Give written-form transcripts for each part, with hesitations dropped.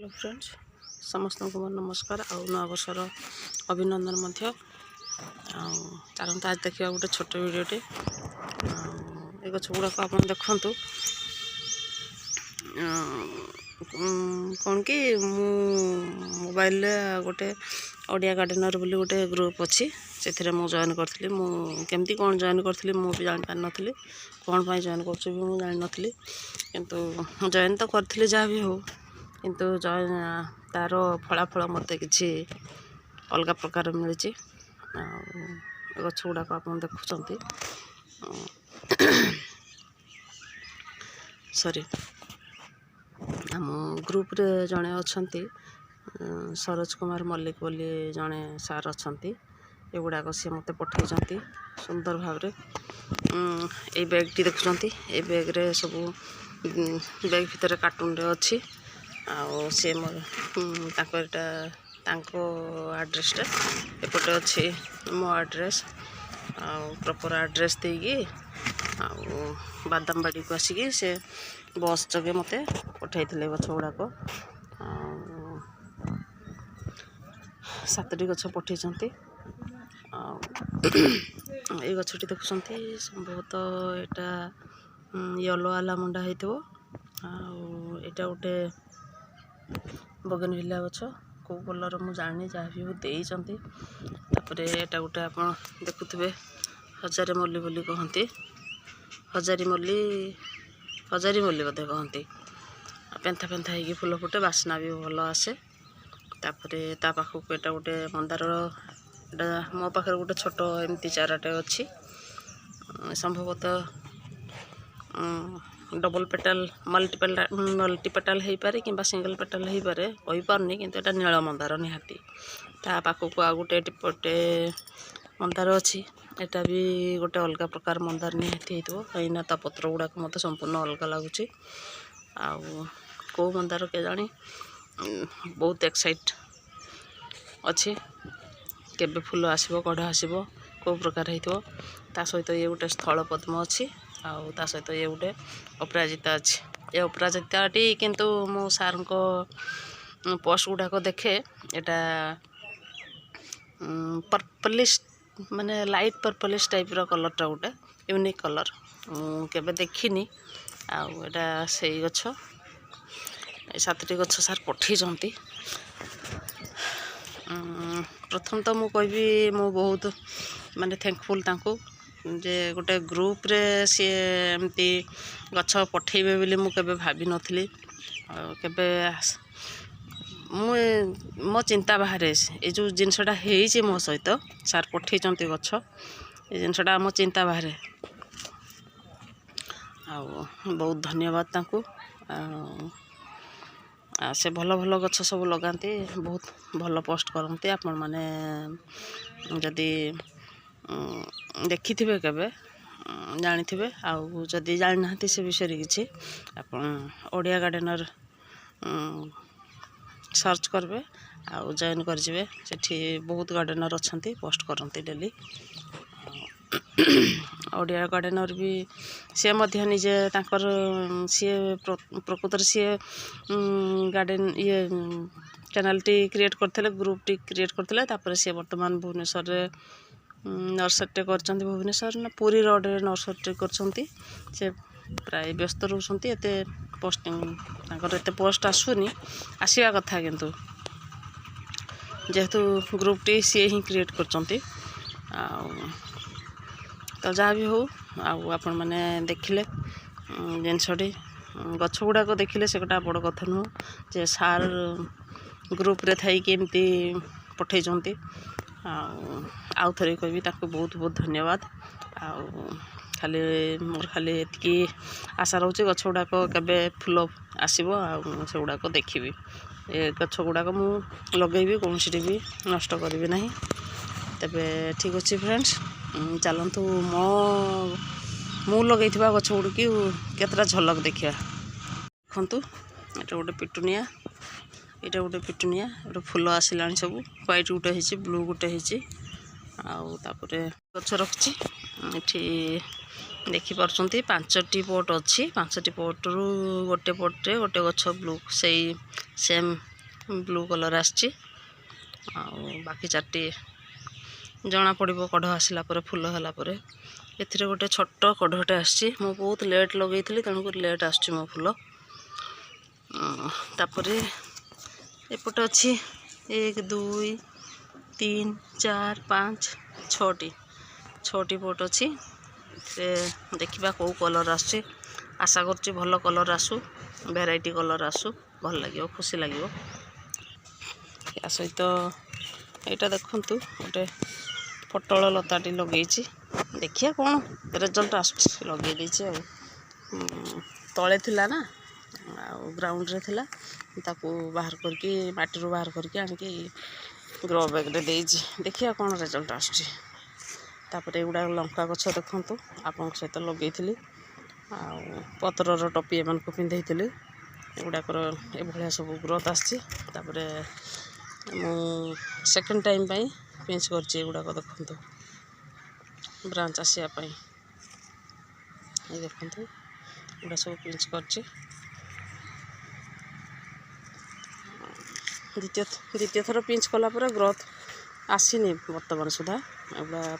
Hello friends समस्त को नमस्कार आउ नया वर्षर अभिनंदन चलते आज देखा गोटे छोट भिडटे ये गछ गुड़ाक आप देखु कौन कि मोबाइल गोटे ओडिया गार्डेनर बोली गोटे ग्रुप अच्छी से मु जॉइन करी केमती कौन जॉइन करी मुझे जापार नी कौन पर जॉइन कर जान नी किंतु जॉइन तो करी जहाँ भी हो किंतु तार फलाफल मत कि अलग प्रकार मिली गछ गुड़ाक आप देखुं सॉरी आम ग्रुप रे जड़े अच्छा सरोज कुमार मल्लिक बोली जड़े सार अच्छा एगुड़ाक सी मत पठे सुंदर भाव ये बैग टी देखुं ये बैग रे सब बैग भितर कार्टून रे अच्छी आउ सी आड्रेसटा एपटे अच्छी मो आड्रेस प्रॉपर आड्रेस देगी बादामबाड़ी को आसिकी से बस जगे मत पठे गछ गुड़ाक 7टी गछ पठे ये गछटी देखुं संभवतः यहाँ येलो आलामुंडा होता यहाँ गोटे बगनविला गछ कौ कलर मु जानी जहाँ भी देती यहाँ गोटे आप देखुवे हजारी मल्ली बोली कहती हजारी मल्ली बोधे कहती पेंथा पेंथा हो फुल फुटे बास्ना भी भल आसे तापर ता पाखक यहाँ गोटे मंदार मो पाखे गोटे छोट एमती चाराटे अच्छी संभवतः डबल पेटाल मल्टी पेटाल हो पारे कि सिंगल पेटाल हो पारे कही पारनी किंतु एटा नील मंदार निहाती ता पाखक आ गोटे टिपटे मंदार अच्छी एटा भी गोटे अलग प्रकार मंदार निहाती हो कहीं ता पत्र गुड़ाक मत संपूर्ण अलग लगुच कौ मंदार के जानी बहुत एक्साइट अच्छी केबे फूल आसो कढ़ आसो कौ प्रकार हो सहित ये गोटे स्थल पद्म अच्छी ता सहित ये गोटे अपराजिता अच्छी ये अपराजिताटी किंतु मो सार को पोस्ट गुड़ाक देखे यहाँ पर्पलिश माने लाइट पर्पलिश टाइप रो कलरटा गोटे यूनिक कलर केबे देखिनी आटा से गछ 7टी गछ सार पठे प्रथम तो मु कहबी मु बहुत माने थैंकफुल तांको जे गोटे ग्रुप रे सी एमती गछ पठेबे बोली मु केबे भाभी नथली केबे मो चिंता बाहर ये जो जिनसटा हेइचे मो सहित सार पठे गछ ये जिनसटा मो चिंता बाहर बहुत धन्यवाद तांको से भल भल गछ सब लगाते बहुत भल पोस्ट करते आपण माने जदि देखि थे केबे जानी थे आदि जानी ना से विषय किसी आप ओडिया गार्डेनर सर्च करबे जॉइन करजे सेठी बहुत गार्डेनर अच्छा पोस्ट करते डेली ओडिया गार्डेनर भी सी मध्य निजे तांकर सी प्रकृत सी गार्डेन ये चैनल टी क्रिएट करते ग्रुप टी क्रिएट करते सी वर्तमान भुवनेश्वर रे नर्सरी कर भुवनेश्वर ना पुरी रोड रे नर्सरी कर प्राय व्यस्त रोचते एते पोस्टिंग एते पोस्ट आसुनी आसवा कथा किंतु जेहेतु ग्रुप टी सी ही क्रिएट कर तो जहाँ भी हो आपण मैंने देखिले जिनसटी गछ गुड़ाक देखिले से गोटा बड़ कथा नुह जे सार ग्रुप रे थी एमती पठे आउ थे कह बहुत बहुत धन्यवाद खाली मोर खाली एति आशा रोचे गछ गुड़ाक केबे फूल आसो से गुड़ाक देखी ए गछ गुड़ाक मु लगेबी कौन भी नष्ट करी ना तेबे ठीक अच्छे फ्रेंड्स चलतु मु लगे गछ गुड़ी केतटा झलक देखा देखु ये गोटे पिटुनिया यहाँ गोटे पिटुनिया गोटे फूल आसला सब व्हाइट गोटे हो ब्लू गोटे होपर गछ रखी देखिपुं 5टी पट अच्छी 5टी पट रु गोटे पटे गोटे गछ ब्लू से सेम ब्लू कलर आसची बाकी 4टी जना पड़ो कढ़ आसला फुल है एथिरे गोटे छोट कढ़टे आसची मु बहुत लेट लगे तेणुक लेट आसची मो फुल तापरे एपटे अच्छी 1 2 3 4 5 6टी पोट अच्छी से देखा कौ कलर आसची आशा करची भल कलर आसू भेराइटी कलर आसू भल लगे खुशी लगे या सहित यहाँ देखु गोटे पटल लताटी लगे देखिए कौन रिजल्ट आस लगे तले थिला ना ग्राउंड रे थिला ताकू बाहर करके माटी रू बाहर करके आनिकी ग्रो बैग रे देइछि देखिए कौन रिजल्ट आसुछि तापर एगुड़ा लंका गछ देखंतु आपन सहित लगेइथिली आ पत्रर टोपी एमान को पिंधेइथिली एगुड़ाकर एभलिया सब ग्रोथ आछि तापर मु सेकंड टाइम पई पिंच करछि एगुड़ा को देखंतु ब्रांच आसिया पई ए देखंतु एगुड़ा सब पिंच करछि द्वितीय थर पिंच कला पर ग्रोथ आसीनी बर्तमान सुधा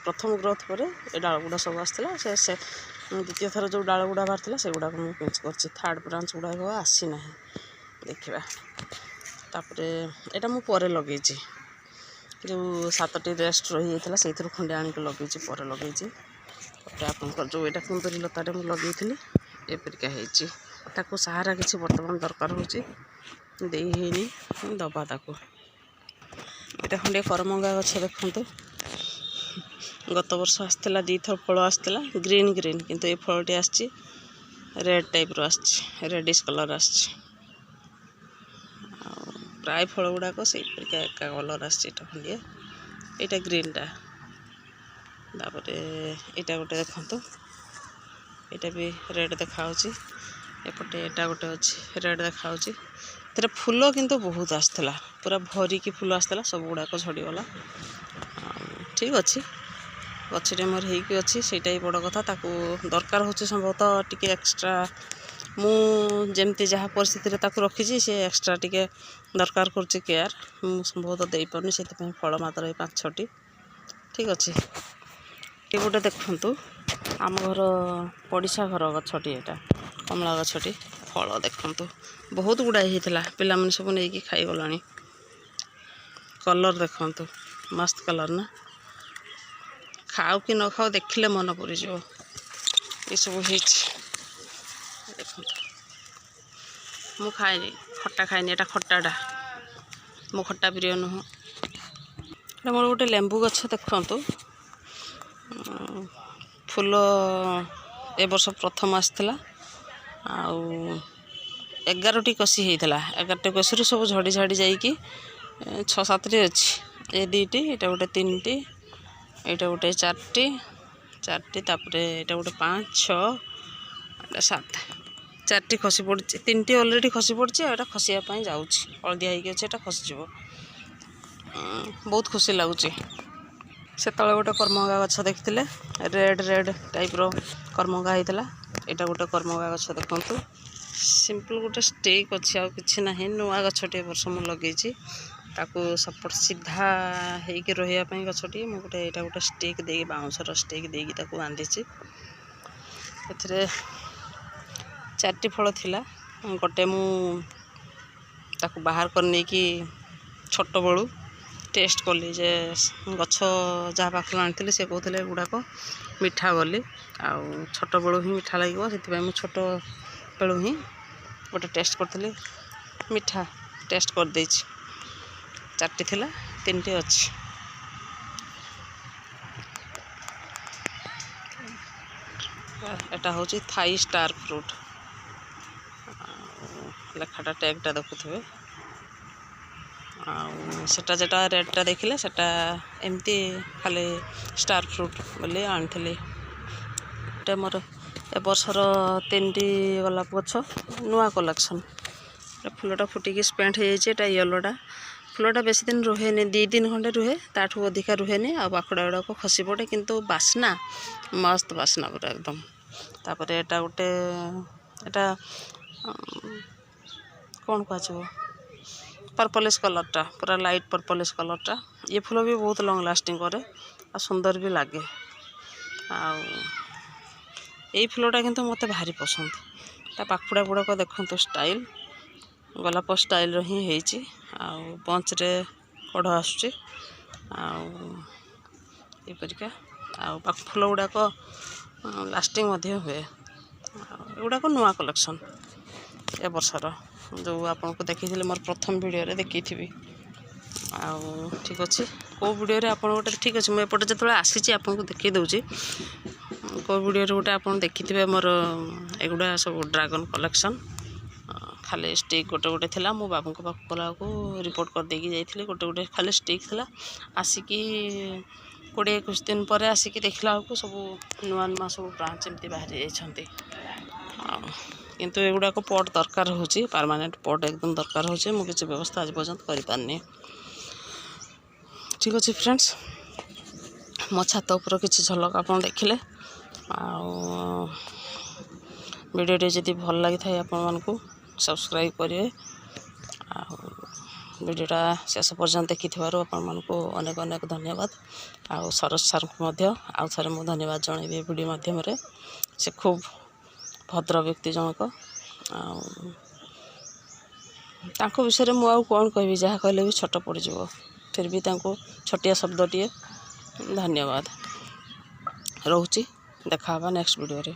प्रथम ग्रोथ पर डाल गुड़ा सब आसला से द्वितीय थर जो डाल गुड़ा बाहर से गुड़ा मुझे पिंच कर थर्ड ब्रांच गुड़ाक आसी ना देखा तापर यहाँ मुझे लगे जो 7टी रेस्ट रही जाता से खंडे आणिक लगे पर लगे आप जो यहाँ कुंदरी लताटे मुझे लगे एपरिका होता सहारा किसी बर्तमान दरकार होनी दबा ताको यहाँ खंडे करमंगा गछ देखते गत वर्ष आसला 2 थर फल आसला ग्रीन ग्रीन किंतु ये फलटी आसी रेड टाइप रो रेडिश कलर आस प्राय फल गुड़ाक से एका कलर आसा खंडे यहाँ ग्रीनटा तापर यहाँ गोटे देखु यहाँ भी रेड देखा एपटे यहाँ गोटे अच्छे रेड देखा तेरे फूल किंतु बहुत आसला पूरा भरिकी फूल आसला सब गुड़ाक झड़गला ठीक अच्छे गचटे मोर होगी अच्छी सेटा ही बड़ कथा ताकू दरकार होची संभवतः टिके एक्स्ट्रा मुझे जहाँ परिस्थिति ताकू रखी सी एक्स्ट्रा टिके दरकार कर केयर मुझे संभवतः दे पारनी से फल मात्र 5-6टी ठीक अच्छे ये गोटे देखु आम घर पड़िशा घर गछटी यहाँ कमला गछटी फल देखु बहुत गुड़ाई होता पिला माने सब नहीं खाईगला कलर देखु मस्त कलर ना खाओ कि न खाओ देखिले मन पड़ जो ये सब देखो मु खाए खट्टा खाएनी यहाँ खट्टाटा मो खट्टा प्रिय नुह मोर गोटे लेंबू गछ देखु फूल ए वर्ष प्रथम आसला 11टी कसी होता 11टी कसी सब झड़ी झाड़ी जाइकी 6-7टी अच्छी ये 2टी यहाँ गोटे 3टी यहाँ गोटे 4टी तापर यहाँ गोटे 5-6 7 4टी खसी पड़ी 3टी अलरेडी खसी पड़ी यहाँ खसापी जाऊँ हलदिया होता खसीज बहुत खुशी लगुच से तले गोटे करमंगा गछ देखते रेड रेड टाइप रो करमंगा होता यहाँ गोटे करमंगा गछ देखु सिंपल गोटे स्टेक अच्छी आ कि ना नुआ गछटे वर्ष मुझे लगे ताकू सपोर्ट सीधा होकर रही गछटी मुझे गोटे यहाँ गोटे स्टेक दे बाउंसर स्टेक देकी बांधी ए 4टी फल थिला गोटे मुझे बाहर कर नहीं कि छोट बड़ू टेस्ट कली जे गछ जहाँ पाखल आनी से कहते गुड़ाक मीठा बोली आउ छोट बेलू ही मीठा लगे से छोट बेलू ही गोटे टेस्ट करी मीठा टेस्ट कर दे 4टी थिला 3टी अच्छी यहाँ हूँ थाई स्टार फ्रूट लेखाटा टैगटा देखुए आटा जेटा रेडटा देखिले सेटा एमती खाली स्टार फ्रूट बोली आनी मोर ए बर्षर 3टी गोलाप गछ नुआ कलेक्शन फूलटा फुटिकी स्पेंट हो जाए येलोटा फूलटा बेसी दिन रुहे 2 दिन खंडे रुहे ताठू अधिका रुहे आ पाखड़ा गुड़ाक खसी पड़े किंतु बास्ना मस्त बास्ना पूरा एकदम तापर एटा गोटे एटा कौन कह पर्पलिश कलरटा पूरा लाइट पर्पलिश कलरटा ये फूल भी बहुत लॉन्ग लास्टिंग करे आ सुंदर भी लगे यही फूलटा किंतु मते भारी पसंद ता पाखुड़ा गुड़ाक देखो स्टाइल गोलाप स्टाइल ही होती बंच रे कढ़ आसुची आरिका फूल गुड़ाक लास्टिंग हुए एगुड़ाक नुआ कलेक्शन ए वर्षर जो आपको देखी मोर प्रथम वीडियो रे देखी ठीक अच्छे कौ वीडियो रे आप गोटे ठीक अच्छे मुझे जो आसी आपको देखी दूसरी कौ वीडियो गोटे आप देखी मोर एगुड़ा सब ड्रैगन कलेक्शन खाली स्टिक गोटे गोटे थिला मो बाबू को पाख गला को रिपोर्ट कर देकी जाइथिले गोटे गोटे खाली स्टिक थिला आसिकी 20-21 दिन पर आसिकी देखला को सब नुआ नुआ सब ब्रांच एमती बाहर जाइछंती किंतु एगुड़ा को पट दरकार होची परमानेंट पट एकदम दरकार होची मु किसी व्यवस्था आज पर्यंत करि पारनी ठीक अच्छे फ्रेंड्स मो छात उपर किसी झलक आप देखिले वीडियो जदि भल लगी था आपण सब्सक्राइब करेंगे वीडियोटा शेष पर्यंत देखि आपको अनेक अनेक धन्यवाद आउ सरोज सर को आउ थे मुझे धन्यवाद जनइबी वीडियो माध्यम से खूब भद्र व्यक्ति जनक विषय में मुझे कौन कहि जहाँ कहले भी छोट पड़ जाव फिर भी छोटिया शब्दटीए धन्यवाद रोची देखा नेक्स्ट वीडियो रे।